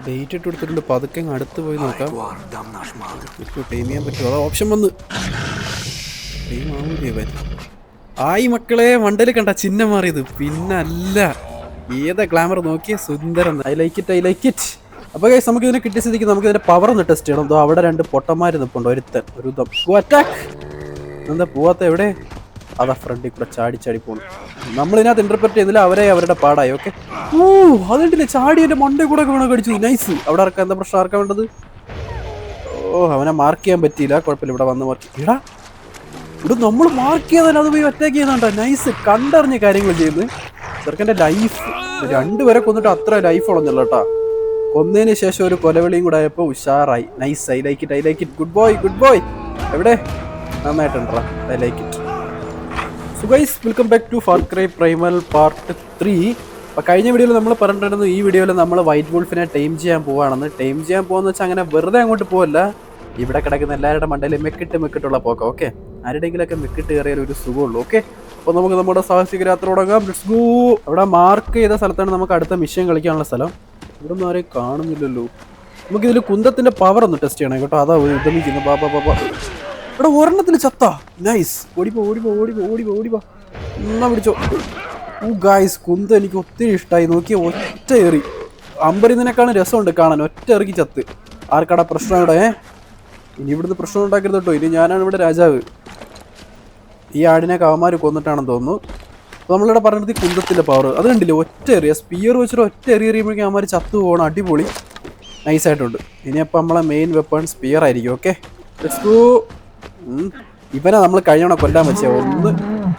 Date ഇട്ട് കൊടുത്തിട്ടുണ്ട്. പതുക്കെ അടുത്ത് പോയി നോക്കാം. ടൈം ചെയ്യാൻ പറ്റുമോ? അതാ ഓപ്ഷൻ വന്ന് ടൈം ആവൂലേ. ആയി മക്കളെ, മണ്ടയിൽ കണ്ട ചിഹ്നം മാറിയത് പിന്നല്ല. ഏതാ glamour Nokia Sundaram. I like it. അപ്പോൾ ഗൈസ്, നമുക്ക് ഇതിനെ കിട്ടിയ സ്ഥിതിക്ക് നമുക്ക് ഇതിന്റെ പവർ ഒന്ന് ടെസ്റ്റ് ചെയ്യണം. എന്തോ അവിടെ 2 പൊട്ടന്മാർ നിൽപ്പുണ്ട്. ഒരു അറ്റാക്ക്. എന്താ പോവാത്ത എവിടെ? അതാ ഫ്രണ്ടിൽ കൂടെ ചാടി പോണു. നമ്മളിതിനകത്ത് ഇന്റർപ്രറ്റ് ചെയ്തില്ല, അവരുടെ പാടായി. ഓക്കെ. അതുകൊണ്ടില്ലേ ചാടി എന്റെ മണ്ടേ കൂടെ വീണ കടിച്ചു. നൈസ്. അവിടെ ആർക്കാ എന്താ പ്രശ്നം? ആർക്കാ വേണ്ടത്? അവനെ മാർക്ക് ചെയ്യാൻ പറ്റിയില്ല. കുഴപ്പമില്ല, ഇവിടെ വന്ന് മാർക്ക്. ഇവിടെ നമ്മൾ മാർക്ക് ചെയ്താൽ അത് പോയി അറ്റാക്ക് ചെയ്യുന്നുണ്ടോ? നൈസ്. കണ്ടറിഞ്ഞ കാര്യങ്ങൾ ചെയ്യുന്നത്. ചെറുക്കൻ്റെ ലൈഫ് 2 പേരെ കൊന്നിട്ട് അത്ര ലൈഫ് ഉള്ളഞ്ഞല്ലോ കേട്ടോ. കൊന്നതിന് ശേഷം ഒരു കൊലവിളിയും കൂടെ ആയപ്പോൾ ഉഷാറായി. Nice. I like it. Good boy. എവിടെ? നന്നായിട്ടുണ്ടാ. I like it. So guys, welcome back to Far Cry Primal part 3. അപ്പോൾ കഴിഞ്ഞ വീഡിയോയിൽ നമ്മൾ പറഞ്ഞിട്ടുണ്ടായിരുന്നു, ഈ വീഡിയോയിൽ നമ്മൾ വൈറ്റ് വോൾഫിനെ ടൈം ചെയ്യാൻ പോവുകയാണെന്ന്. ടൈം ചെയ്യാൻ പോകുന്ന വെച്ചാൽ അങ്ങനെ വെറുതെ അങ്ങോട്ട് പോവല്ല. ഇവിടെ കിടക്കുന്ന എല്ലാവരുടെ മണ്ടയിൽ മെക്കിട്ടുള്ള പോക്കാം. ഓക്കെ, ആരുടെയെങ്കിലൊക്കെ മെക്കിട്ട് കയറിയാൽ ഒരു സുഖമുള്ളൂ. ഓക്കെ, അപ്പോൾ നമുക്ക് നമ്മുടെ സാഹസിക യാത്ര തുടങ്ങാം. Let's go. അവിടെ മാർക്ക് ചെയ്ത സ്ഥലത്താണ് നമുക്ക് അടുത്ത മിഷൻ കളിക്കാനുള്ള സ്ഥലം. ഇവിടെ ഒന്നും ആരെയും കാണുന്നില്ലല്ലോ. നമുക്കിതിൽ കുന്തത്തിൻ്റെ പവർ ഒന്ന് ടെസ്റ്റ് ചെയ്യണം കേട്ടോ. അതാ ഉദ്യമിക്കുന്നത്. ബാബാ ഇവിടെ ഒരെണ്ണത്തിൽ ചത്താ. നൈസ്. ഓടിപ്പോ. എന്നാ പിടിച്ചോ. ഗായ്സ്, കുന്തം എനിക്ക് ഒത്തിരി ഇഷ്ടമായി. നോക്കിയ ഒറ്റ എറി. അമ്പരിതിനേക്കാളും രസമുണ്ട് കാണാൻ. ഒറ്റ എറിക്ക് ചത്ത്. ആർക്കടാ പ്രശ്നം ഇവിടെ? ഇനി ഇവിടുന്ന് പ്രശ്നം ഉണ്ടാക്കരുത് കേട്ടോ. ഇനി ഞാനാണ് ഇവിടെ രാജാവ്. ഈ ആടിനെ കവന്മാർ കൊന്നിട്ടാണെന്ന് തോന്നുന്നു. അപ്പോൾ നമ്മളിവിടെ പറഞ്ഞത് കുന്തത്തിൻ്റെ പവർ അത് കണ്ടില്ലേ? ഒറ്റ എറിയ സ്പിയർ വെച്ചിട്ട് ഒറ്റ എറിയുമ്പോഴേക്കും അവന്മാർ ചത്തു പോകണം. അടിപൊളി, നൈസായിട്ടുണ്ട്. ഇനിയപ്പോൾ നമ്മളെ മെയിൻ വെപ്പൺ സ്പിയർ ആയിരിക്കും. Okay, let's go. ഇവനെ നമ്മൾ കഴിഞ്ഞവണ കൊല്ലാൻ വെച്ചേ. 1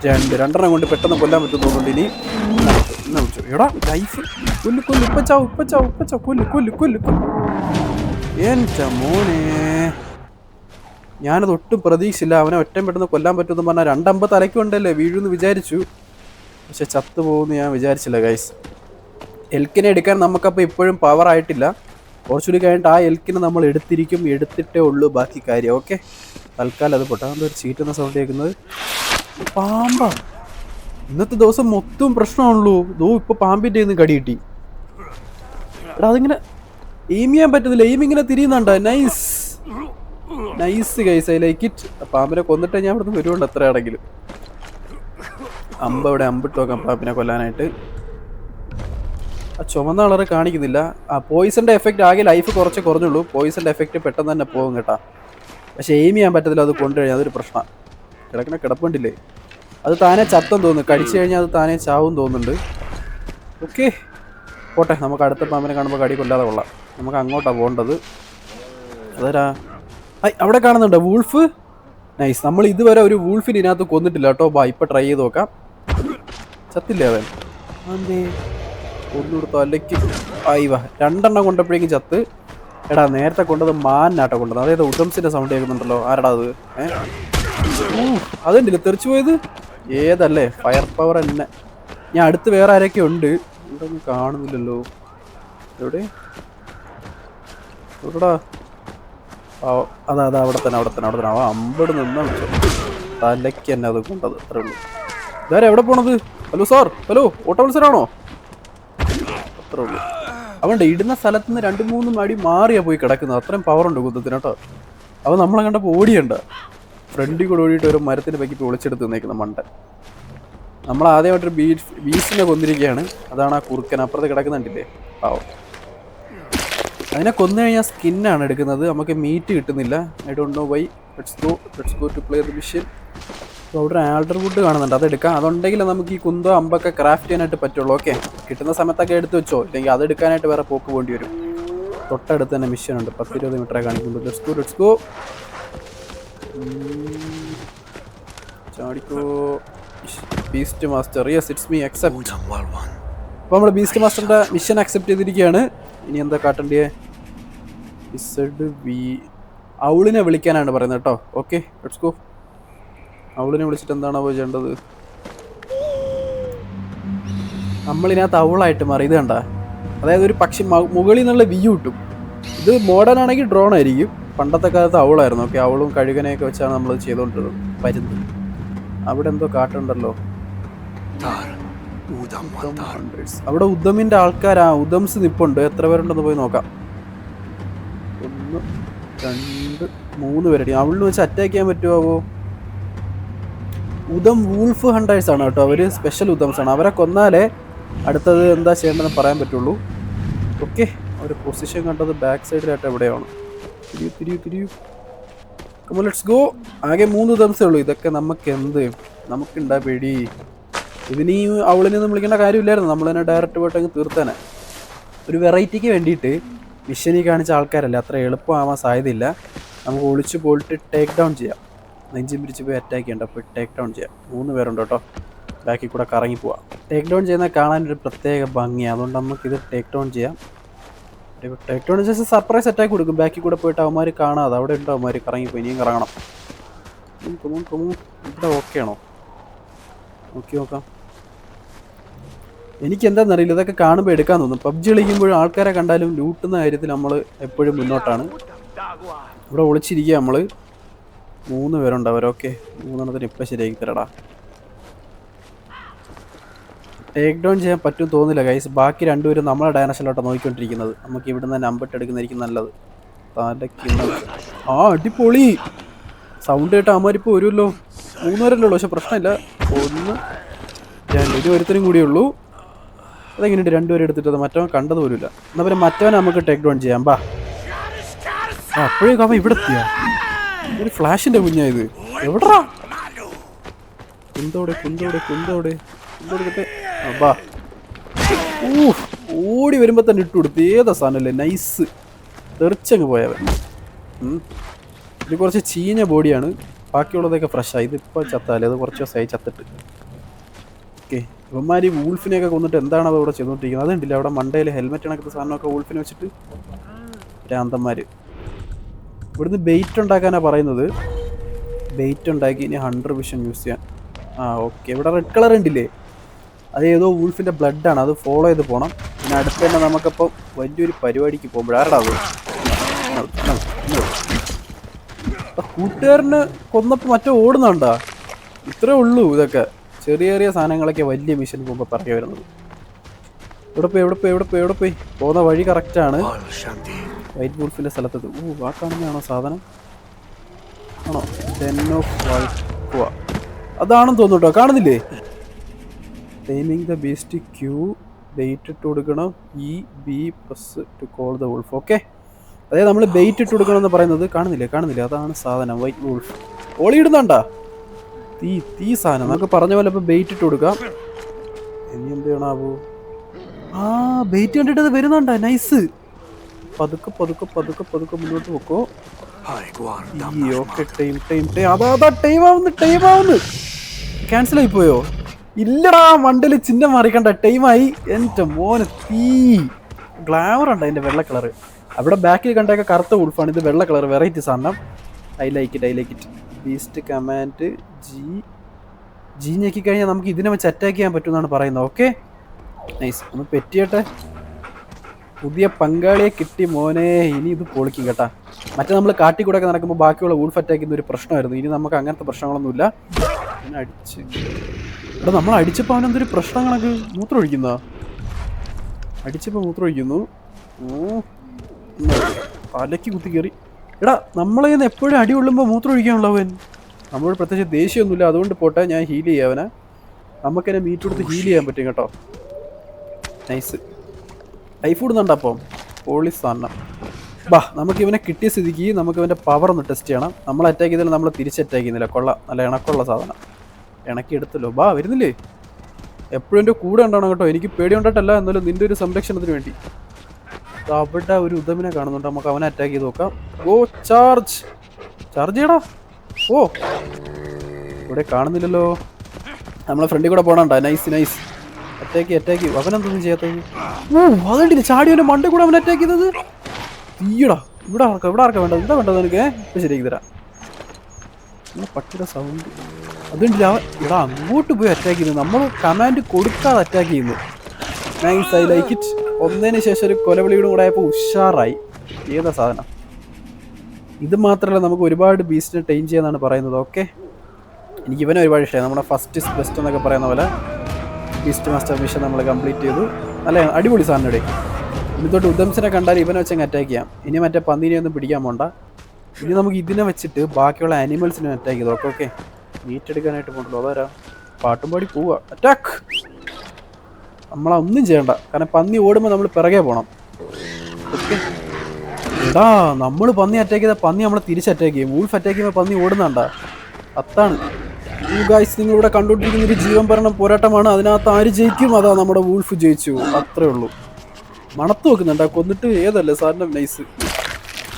2 2 കൊണ്ട് പെട്ടെന്ന് കൊല്ലാൻ പറ്റും തോന്നുന്നുണ്ട്. ഇനി എടാ ലൈഫ് കൊല്ലു ഉപ്പച്ചാ കൊല്ലു. എൻ്റെ മോനെ, ഞാനത് ഒട്ടും പ്രതീക്ഷിച്ചില്ല. അവനെ ഒറ്റം പെട്ടെന്ന് കൊല്ലാൻ പറ്റുമെന്ന് പറഞ്ഞാൽ 2 അമ്പ തലയ്ക്കുണ്ടല്ലേ വീഴുമെന്ന് വിചാരിച്ചു. പക്ഷെ ചത്തു പോകുമെന്ന് ഞാൻ വിചാരിച്ചില്ല ഗൈസ്. എൽക്കിനെ എടുക്കാൻ നമുക്കപ്പോൾ ഇപ്പോഴും പവർ ആയിട്ടില്ല. കുറച്ചുകൂടി കഴിഞ്ഞിട്ട് ആ എൽക്കിനെ നമ്മൾ എടുത്തിട്ടേ ഉള്ളൂ ബാക്കി കാര്യം. ഓക്കെ, തൽക്കാലം അത് പൊട്ടാ. ഒരു ചീറ്റുന്ന സൗണ്ട് കേൾക്കുന്നത്. പാമ്പാ. ഇന്നത്തെ ദിവസം മൊത്തം പ്രശ്നമാണല്ലോ. ഇപ്പോൾ പാമ്പിൻ്റെ നിന്ന് കടി കിട്ടി. എടാ, അതിങ്ങനെ എയിം ചെയ്യാൻ പറ്റുന്നില്ല. എയിം ഇങ്ങനെ തിരിയുന്നുണ്ടോ? Nice guys, I like it. പാമ്പിനെ കൊന്നിട്ടേ ഞാൻ ഇവിടുന്ന് വരുവുണ്ട് എത്രയാണെങ്കിലും. ഇവിടെ അമ്പിട്ട് നോക്കാം പാമ്പിനെ കൊല്ലാനായിട്ട്. ആ ചുമന്ന കളറ് കാണിക്കുന്നില്ല. പോയിസൻ്റെ എഫക്റ്റ് ആകെ ലൈഫ് കുറഞ്ഞുള്ളൂ. പോയിസൻ്റെ എഫക്റ്റ് പെട്ടെന്ന് തന്നെ പോകും കേട്ടോ. പക്ഷെ എയിം ചെയ്യാൻ പറ്റത്തില്ല. അത് കൊണ്ടുകഴിഞ്ഞാൽ അതൊരു പ്രശ്നമാണ്. കിടപ്പുണ്ടില്ലേ, അത് താനെ ചത്തം തോന്നുന്നു. കടിച്ചു കഴിഞ്ഞാൽ അത് താനെ ചാവും തോന്നുന്നുണ്ട്. ഓക്കെ, പോട്ടെ. നമുക്ക് അടുത്ത പാമ്പിനെ കാണുമ്പോൾ കടി കൊല്ലാതെ കൊള്ളാം. നമുക്ക് അങ്ങോട്ടാണ് പോകേണ്ടത്. അതാരാ? അവിടെ കാണുന്നുണ്ടോ വൂൾഫ്? നൈസ്. നമ്മൾ ഇതുവരെ ഒരു വൂൾഫിന് ഇതിനകത്ത് കൊന്നിട്ടില്ല കേട്ടോ. ഇപ്പോൾ ട്രൈ ചെയ്ത് നോക്കാം. ചത്തില്ലേ അവൻ? അതെ, ഒന്നുകൊടുത്തോ അല്ലയ്ക്ക്. 2 കൊണ്ടപ്പോഴേക്കും ചത്ത്. എടാ, നേരത്തെ കൊണ്ടത് മാനാട്ടോ കൊണ്ടത്. അതായത് ഉദംസിന്റെ സൗണ്ട് കേൾക്കുന്നുണ്ടല്ലോ. ആരടാ അത്? അതുണ്ടല്ലേ തെറിച്ചു പോയത്? ഏതല്ലേ, ഫയർ പവർ തന്നെ. ഞാൻ അടുത്ത് വേറെ ആരൊക്കെ ഉണ്ട്. ഇവിടെ ഒന്നും കാണുന്നില്ലല്ലോ. എവിടെടാ? അതാ അവിടെ തന്നെ. അവ അമ്പട് നിന്നാ തലയ്ക്ക് തന്നെ അത് കൊണ്ടത്. അത്രേ ഉള്ളൂ. ഇതാരെ എവിടെ പോണത്? ഹലോ ഓട്ടോ മത്സരമാണോ? അത്രേ ഉള്ളൂ. അവൻ്റെ ഇടുന്ന സ്ഥലത്ത് നിന്ന് 2-3 അടി മാറിയാ പോയി കിടക്കുന്നത്. അത്രയും പവറുണ്ട് കുന്തത്തിന് കേട്ടോ. അവൻ നമ്മളെ കണ്ടപ്പോൾ ഓടിയണ്ട. ഫ്രണ്ടിൽ കൂടെ ഓടിയിട്ട് ഒരു മരത്തിൻ്റെ പറ്റി ഒളിച്ചെടുത്ത് നിൽക്കുന്ന മണ്ടൻ. നമ്മൾ ആദ്യമായിട്ടൊരു ബീസിനെ കൊന്നിരിക്കുകയാണ്. അതാണ് ആ കുറുക്കൻ അപ്പുറത്ത് കിടക്കുന്നുണ്ടില്ലേ. അതിനെ കൊന്നു കഴിഞ്ഞാൽ സ്കിന്നാണ് എടുക്കുന്നത്. നമുക്ക് മീറ്റ് കിട്ടുന്നില്ല. I don't know why. Let's go to play the mission. അപ്പോൾ അവിടെ ആൽഡർ വുഡ് കാണുന്നുണ്ട്, അതെടുക്കാം. അതുണ്ടെങ്കിൽ നമുക്ക് ഈ കുന്തോ അമ്പൊക്കെ ക്രാഫ്റ്റ് ചെയ്യാനായിട്ട് പറ്റുള്ളൂ. ഓക്കെ, കിട്ടുന്ന സമയത്തൊക്കെ എടുത്ത് വെച്ചോ, ഇല്ലെങ്കിൽ അതെടുക്കാനായിട്ട് വേറെ പോക്ക് പോകേണ്ടി വരും. തൊട്ടടുത്ത് തന്നെ മിഷൻ ഉണ്ട്. 10-20 മീറ്ററെ കാണിക്കുന്നുണ്ട്. Let's go. ചാടിക്കോ beast master. Yes, it's me. Accept. അപ്പോൾ നമ്മൾ ബീസ്റ്റ് മാസ്റ്ററിൻ്റെ മിഷൻ അക്സെപ്റ്റ് ചെയ്തിരിക്കുകയാണ്. ഇനി എന്താ കാട്ടണ്ടേ? ഔളിനെ വിളിക്കാനാണ് പറയുന്നത് കേട്ടോ. Okay, let's go. ഔളിനെ വിളിച്ചിട്ട് എന്താണോ ചെയ്യേണ്ടത്? നമ്മളിതിനകത്ത് ഔളായിട്ട് മാറി. ഇത് കണ്ട, അതായത് ഒരു പക്ഷി മുകളിൽ നിന്നുള്ള വ്യൂ കിട്ടും. ഇത് മോഡേൺ ആണെങ്കിൽ ഡ്രോൺ ആയിരിക്കും. പണ്ടത്തെ കാലത്ത് ഔളായിരുന്നു. ഓക്കെ, ഔളും കഴുകനെയൊക്കെ വെച്ചാണ് നമ്മൾ ചെയ്തുകൊണ്ടിരുന്നത്. പരുന്ത് അവിടെ എന്തോ കാട്ടുണ്ടല്ലോ. അവിടെ ഉദമിൻ്റെ ആൾക്കാരാ. ഉദംസ് നിപ്പുണ്ട്. എത്ര പേരുണ്ടെന്ന് പോയി നോക്കാം. 1 2 3 പേരടി. അവളിന് വെച്ച് അറ്റാക്ക് ചെയ്യാൻ പറ്റുമോ? ഉദം വൂൾഫ് ഹണ്ടേഴ്സ് ആണ് കേട്ടോ, അവർ സ്പെഷ്യൽ ഉദംസ് ആണ്. അവരെ കൊന്നാലേ അടുത്തത് എന്താ ചെയ്യേണ്ടതെന്ന് പറയാൻ പറ്റുള്ളൂ. ഓക്കെ, ഒരു പൊസിഷൻ കണ്ടത് ബാക്ക് സൈഡിലായിട്ട് എവിടെയാണ്. തിരിയൂ. Come on let's go. ആകെ 3 ഉദംസേ ഉള്ളൂ. ഇതൊക്കെ നമുക്ക് എന്ത്, നമുക്കുണ്ടാ പേടി. ഇതിനീ അവളിനൊന്നും വിളിക്കേണ്ട കാര്യമില്ലായിരുന്നു, നമ്മൾ തന്നെ ഡയറക്റ്റ് പോയിട്ട് അങ്ങ് തീർത്തേനെ. ഒരു വെറൈറ്റിക്ക് വേണ്ടിയിട്ട് മിഷനി കാണിച്ച ആൾക്കാരല്ലേ, അത്ര എളുപ്പമാവാൻ സാധ്യതയില്ല. നമുക്ക് ഒളിച്ചു പോയിട്ട് ടേക്ക് ഡൗൺ ചെയ്യാം. നെഞ്ചും പിരിച്ച് പോയി അറ്റാക്ക് ചെയ്യണ്ട, പോയി ടേക്ക് ഡൗൺ ചെയ്യാം. 3 പേരുണ്ട് കേട്ടോ, ബാക്കിൽ കൂടെ കറങ്ങി പോവാം. ടേക്ക് ഡൗൺ ചെയ്യുന്ന കാണാനൊരു പ്രത്യേക ഭംഗിയാണ്, അതുകൊണ്ട് നമുക്കിത് ടേക്ക് ഡൗൺ ചെയ്യാം. Take down just surprise attack കൊടുക്കും. ബാക്കിൽ കൂടെ പോയിട്ട് അവന്മാർ കാണാതെ അവിടെ ഉണ്ടോ, അവന്മാർ കറങ്ങിപ്പോയി. ഇനിയും കറങ്ങണം. ഇവിടെ ഓക്കെ ആണോ? നോക്കാം. എനിക്കെന്താണെന്നറിയില്ല, ഇതൊക്കെ കാണുമ്പോൾ എടുക്കാൻ തോന്നും. പബ്ജി കളിക്കുമ്പോഴും ആൾക്കാരെ കണ്ടാലും ലൂട്ടുന്ന കാര്യത്തിൽ നമ്മൾ എപ്പോഴും മുന്നോട്ടാണ്. ഇവിടെ ഒളിച്ചിരിക്കുക നമ്മൾ. 3 പേരുണ്ട് അവരൊക്കെ. 3 ഇപ്പം ശരിയാക്കി തരടാ. ടേക്ക് ഡൗൺ ചെയ്യാൻ പറ്റും തോന്നില്ല ഗൈസ്. ബാക്കി 2 പേരും നമ്മളെ ഡയറക്ഷനിലോട്ടാണ് നോക്കിക്കൊണ്ടിരിക്കുന്നത്. നമുക്ക് ഇവിടെ നിന്ന് നമ്പർ എടുക്കുന്നതായിരിക്കും നല്ലത്. അടിപൊളി സൗണ്ട് കേട്ട് അമ്മമാരിപ്പോൾ വരുമല്ലോ. 3 പേരല്ലേ ഉള്ളൂ, പക്ഷെ പ്രശ്നമില്ല. 1 2 ഇത് ഒരുത്തരും കൂടിയേ ഉള്ളൂ. അതെങ്ങനെയുണ്ട് 2 പേരും എടുത്തിട്ട് മറ്റവൻ കണ്ടത് പോലുമില്ല. എന്നാൽ പിന്നെ മറ്റവനെ നമുക്ക് ടേക്ക് ഡൗൺ ചെയ്യാം. ബാ, അപ്പോഴേക്കും അവൻ ഇവിടെ എത്തിയ ഒരു ഫ്ലാഷിന്റെ കുഞ്ഞായത്. എവിടാ? കുന്തോടെ ബാ. ഓടി വരുമ്പോ തന്നെ ഇട്ട് കൊടുത്ത്. ഏതാ സാധനല്ലേ, നൈസ്. തെറിച്ചങ്ങ് പോയവൻ. ഇത് കുറച്ച് ചീഞ്ഞ ബോഡിയാണ്, ബാക്കിയുള്ളതൊക്കെ ഫ്രഷായി. ഇതിപ്പോൾ ചത്താലേ, അത് കുറച്ച് ദിവസമായി ചത്തിട്ട്. ഓക്കെ, ഇവന്മാർ ഈ വൂൾഫിനെയൊക്കെ കൊന്നിട്ട് എന്താണ് അവിടെ ചെയ്തുകൊണ്ടിരിക്കുന്നത്? അതുണ്ടില്ല അവിടെ മണ്ടയിൽ ഹെൽമെറ്റ് കണക്കത്തെ സാധനമൊക്കെ വൂൾഫിനെ വെച്ചിട്ട് ഭ്രാന്തന്മാർ. ഇവിടുന്ന് ബെയ്റ്റ് ഉണ്ടാക്കാനാണ് പറയുന്നത്. ബെയ്റ്റ് ഉണ്ടാക്കി ഇനി 100 വിഷൻ യൂസ് ചെയ്യാൻ. ഓക്കെ, ഇവിടെ റെഡ് കളർ ഉണ്ടില്ലേ, അത് ഏതോ വൂൾഫിൻ്റെ ബ്ലഡാണ്. അത് ഫോളോ ചെയ്ത് പോകണം. പിന്നെ അടുത്ത് തന്നെ നമുക്കപ്പം വലിയൊരു പരിപാടിക്ക് പോകുമ്പോൾ ആരടാ അത്? കൂട്ടുകാരന് കൊന്നപ്പോൾ മറ്റേ ഓടുന്നുണ്ടാ? ഇത്രേ ഉള്ളൂ. ഇതൊക്കെ ചെറിയ ചെറിയ സാധനങ്ങളൊക്കെ വലിയ മിഷൻ പോകുമ്പോൾ പറഞ്ഞു വരുന്നത്. എവിടെ പോയി പോകുന്ന വഴി കറക്റ്റാണ്. വൈറ്റ് വൂൾഫിൻ്റെ സ്ഥലത്ത്. ആ കാണുന്നതാണോ സാധനം? ആണോ? അതാണെന്ന് തോന്നുന്നു കേട്ടോ, കാണുന്നില്ലേ? Timing the beast cue. Bait ഇട്ട് കൊടുക്കണം. E+B to call the wolf. Okay, അതായത് നമ്മൾ ബെയ്റ്റ് ഇട്ട് കൊടുക്കണം എന്ന് പറയുന്നത്. കാണുന്നില്ലേ? അതാണ് സാധനം, വൈറ്റ് വൂൾഫ്. ഓളിയിടുന്നുണ്ടാ? തീ സാധനം നമുക്ക് പറഞ്ഞ പോലെ ഇപ്പം ബെയ്റ്റ് ഇട്ട് കൊടുക്കാം. ഇനി എന്ത് ചെയ്യണാവൂ? ബെയ്റ്റ് കണ്ടിട്ട് അത് വരുന്നുണ്ടാ? നൈസ്. പതുക്കെ മുന്നോട്ട് പോക്കോ. ഓക്കെ, ടൈം ആവുന്നു. ക്യാൻസൽ ആയി പോയോ? ഇല്ലടാ, മണ്ടയിൽ ചിഹ്നം മാറിക്കണ്ട. ടൈമായി. എൻ്റെ മോനെ, തീ ഗ്ലാമർ ഉണ്ട് അതിൻ്റെ വെള്ള കളറ്. അവിടെ ബാക്കിൽ കണ്ടൊക്കെ കറുത്ത ഉൾഫാണ്, ഇത് വെള്ള കളർ, വെറൈറ്റി സാധനം. I like it. Beast command G ഞെക്കി കഴിഞ്ഞാൽ നമുക്ക് ഇതിനെ വെച്ച് അറ്റാക്ക് ചെയ്യാൻ പറ്റുമെന്നാണ് പറയുന്നത്. Okay, nice. ഒന്ന് പെറ്റിയട്ടെ. പുതിയ പങ്കാളിയെ കിട്ടി മോനെ. ഇനി ഇത് പൊളിക്കും കേട്ടാ. മറ്റേ നമ്മൾ കാട്ടിക്കൂടെയൊക്കെ നടക്കുമ്പോൾ ബാക്കിയുള്ള വൂൾഫ് അറ്റാക്ക് ചെയ്യുന്ന ഒരു പ്രശ്നമായിരുന്നു. ഇനി നമുക്ക് അങ്ങനത്തെ പ്രശ്നങ്ങളൊന്നുമില്ല. പിന്നെ ഇവിടെ നമ്മൾ അടിച്ചപ്പോൾ അവനെന്തൊരു പ്രശ്നങ്ങളൊക്കെ മൂത്രം ഒഴിക്കുന്നു. തലയ്ക്ക് കുത്തി കയറി. എടാ, നമ്മളെ നിന്ന് എപ്പോഴും അടി കൊള്ളുമ്പോൾ മൂത്രം ഒഴിക്കാനുള്ളവൻ. നമ്മളോട് പ്രത്യേകിച്ച് ദേഷ്യമൊന്നുമില്ല, അതുകൊണ്ട് പോട്ടെ. ഞാൻ ഹീൽ ചെയ്യാം അവനെ. നമുക്കെന്നെ മീറ്റ് കൊടുത്ത് ഹീൽ ചെയ്യാൻ പറ്റും കേട്ടോ. നൈസ്. ലൈഫ് ഇടുന്നുണ്ട്. അപ്പം പോളിസ് സാധനം. ബാ, നമുക്ക് ഇവനെ കിട്ടിയ സ്ഥിതിക്ക് നമുക്ക് ഇവൻ്റെ പവർ ഒന്ന് ടെസ്റ്റ് ചെയ്യണം. നമ്മൾ അറ്റാക്ക് ചെയ്താലും നമ്മൾ തിരിച്ച് അറ്റാക്ക് ചെയ്യുന്നില്ല. കൊള്ളാം, നല്ല ഇണക്കമുള്ള സാധനം. ഇണക്കി എടുത്തല്ലോ. ബാ, വരുന്നില്ലേ? എപ്പോഴും എൻ്റെ കൂടെ ഉണ്ടാവണം കേട്ടോ. എനിക്ക് പേടി കൊണ്ടിട്ടല്ല, എന്നാലും നിൻ്റെ ഒരു സംരക്ഷണത്തിന് വേണ്ടി. അവിടെ ഒരു ഉദമിനെ കാണുന്നുണ്ട്, നമുക്ക് അവനെ അറ്റാക്ക് ചെയ്ത് നോക്കാം. ചാർജ് ചെയ്യടാ. ഇവിടെ കാണുന്നില്ലല്ലോ. നമ്മളെ ഫ്രണ്ടിൽ കൂടെ പോകണണ്ട. നൈസ്. അറ്റാക്ക്. അവനെന്തൊന്നും ചെയ്യാത്തത്? അതുണ്ടില്ല, ചാടിയോൻ്റെ മണ്ടേ കൂടെ അവൻ അറ്റാക്ക് ചെയ്തത്. തീയടാ. ഇവിടെ ആർക്കാ വേണ്ടത്? എന്താ വേണ്ടത് എനിക്ക്? ഇപ്പം ശരിയാക്കി തരാം. പട്ടിയുടെ സൗണ്ട്. അതുകൊണ്ടില്ല, ഇവിടെ അങ്ങോട്ട് പോയി അറ്റാക്ക് ചെയ്യുന്നു. നമ്മൾ കമാൻഡ് കൊടുക്കാതെ അറ്റാക്ക് ചെയ്യുന്നു. Nice, I like it. ഒന്നതിന് ശേഷം ഒരു കൊലവിളിയോടും കൂടെ ആയപ്പോൾ ഉഷാറായി. ഏതാ സാധനം? ഇത് മാത്രമല്ല, നമുക്ക് ഒരുപാട് ബീസ്റ്റിനെ ടൈം ചെയ്യാന്നാണ് പറയുന്നത്. ഓക്കെ, എനിക്ക് ഇവനെ ഒരുപാട് ഇഷ്ടമായി. നമ്മുടെ ഫസ്റ്റ് ഇസ് ബെസ്റ്റ് എന്നൊക്കെ പറയുന്ന പോലെ ബീസ്റ്റ് മാസ്റ്റർ മിഷൻ നമ്മൾ കംപ്ലീറ്റ് ചെയ്തു. നല്ല അടിപൊളി സാധനം. ഇവിടെ ഇനി തൊട്ട് ഉദംസിനെ കണ്ടാൽ ഇവനെ വെച്ചങ്ങ് അറ്റാക്ക് ചെയ്യാം. ഇനി മറ്റേ പന്നീനെ ഒന്നും പിടിക്കാൻ പോണ്ട. ഇനി നമുക്ക് ഇതിനെ വെച്ചിട്ട് ബാക്കിയുള്ള ആനിമൽസിനെ അറ്റാക്ക് ചെയ്തു. ഓക്കെ മീറ്റ് എടുക്കാനായിട്ട് പോകണ്ടല്ലോ. അതാരാ പാട്ടും പാടി പോവുക. അറ്റാക്ക്. നമ്മളൊന്നും ചെയ്യണ്ട, കാരണം പന്നി ഓടുമ്പോൾ നമ്മൾ പിറകെ പോകണം. ഓക്കെ എടാ നമ്മൾ പന്നി അറ്റാക്ക് ചെയ്താൽ പന്നി നമ്മളെ തിരിച്ച് അറ്റാക്ക് ചെയ്യും. വൂൾഫ് അറ്റാക്ക് ചെയ്യുമ്പോൾ പന്നി ഓടുന്നുണ്ടാ. അതാണ് ഗായ്സ് നിങ്ങളിവിടെ കണ്ടുകൊണ്ടിരിക്കുന്ന ഒരു ജീവൻ ഭരണം പോരാട്ടമാണ്. അതിനകത്ത് ആര് ജയിക്കും? അതാ നമ്മുടെ വൂൾഫ് ജയിച്ചു. അത്രേ ഉള്ളൂ. മണത്ത് വെക്കുന്നുണ്ടാ കൊന്നിട്ട്. ഏതല്ലേ സാറിൻ്റെ നൈസ്.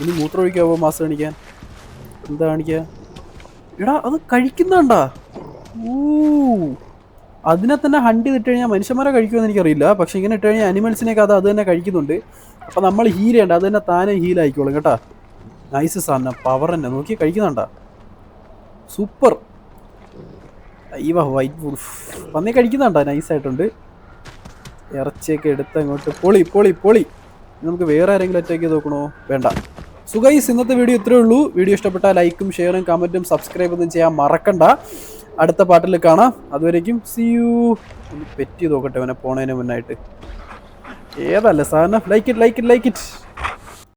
ഇനി മൂത്രം ഒഴിക്കാവോ മാസം കാണിക്കാൻ? എന്താ കാണിക്കുക? എടാ അത് കഴിക്കുന്നുണ്ടാ. അതിനെ തന്നെ ഹണ്ട് ചെയ്തിട്ട് കഴിഞ്ഞാൽ മനുഷ്യന്മാരെ കഴിക്കുമെന്ന് എനിക്കറിയില്ല. പക്ഷെ ഇങ്ങനെ ഇട്ട് കഴിഞ്ഞാൽ അനിമൽസിനെയൊക്കെ അത് തന്നെ കഴിക്കുന്നുണ്ട്. അപ്പം നമ്മൾ ഹീൽ ചെയ്യണ്ട, അത് തന്നെ താനെ ഹീലായിക്കോളും കേട്ടാ. നൈസ് സാധനം, പവർ തന്നെ. നോക്കി കഴിക്കുന്നുണ്ടാ. സൂപ്പർ. അയ്യോ വൈറ്റ് വുൾഫ് പന്നി കഴിക്കുന്നുണ്ടാ. നൈസായിട്ടുണ്ട്. ഇറച്ചിയൊക്കെ എടുത്ത് അങ്ങോട്ട് പൊളി പൊളി പൊളി. നമുക്ക് വേറെ ആരെങ്കിലും അറ്റാക്ക് ചെയ്ത് നോക്കണോ? വേണ്ട. സോ ഗൈസ് ഇന്നത്തെ വീഡിയോ ഇത്രയേ ഉള്ളൂ. വീഡിയോ ഇഷ്ടപ്പെട്ടാൽ ലൈക്കും ഷെയറും കമൻറ്റും സബ്സ്ക്രൈബ് ഒന്നും ചെയ്യാൻ മറക്കണ്ട. അടുത്ത പാട്ടിൽ കാണാം. അതുവരേക്കും സീ യു. ഒന്ന് പെറ്റ് ചെയ്ത് നോക്കട്ടെ അവനെ പോണതിന് മുന്നായിട്ട്. ഏതല്ലേ സാധനം? Like it.